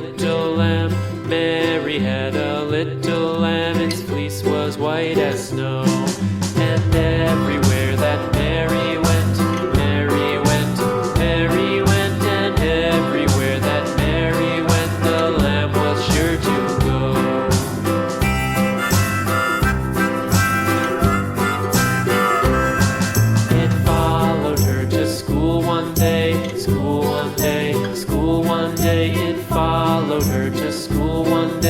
little lamb. Mary had a little lamb, its fleece was white as snow. And everywhere that Mary went, Mary went, Mary went, and everywhere that Mary went, the lamb was sure to go. It followed her to school one day, school one day, school one day. It followed her to school one day.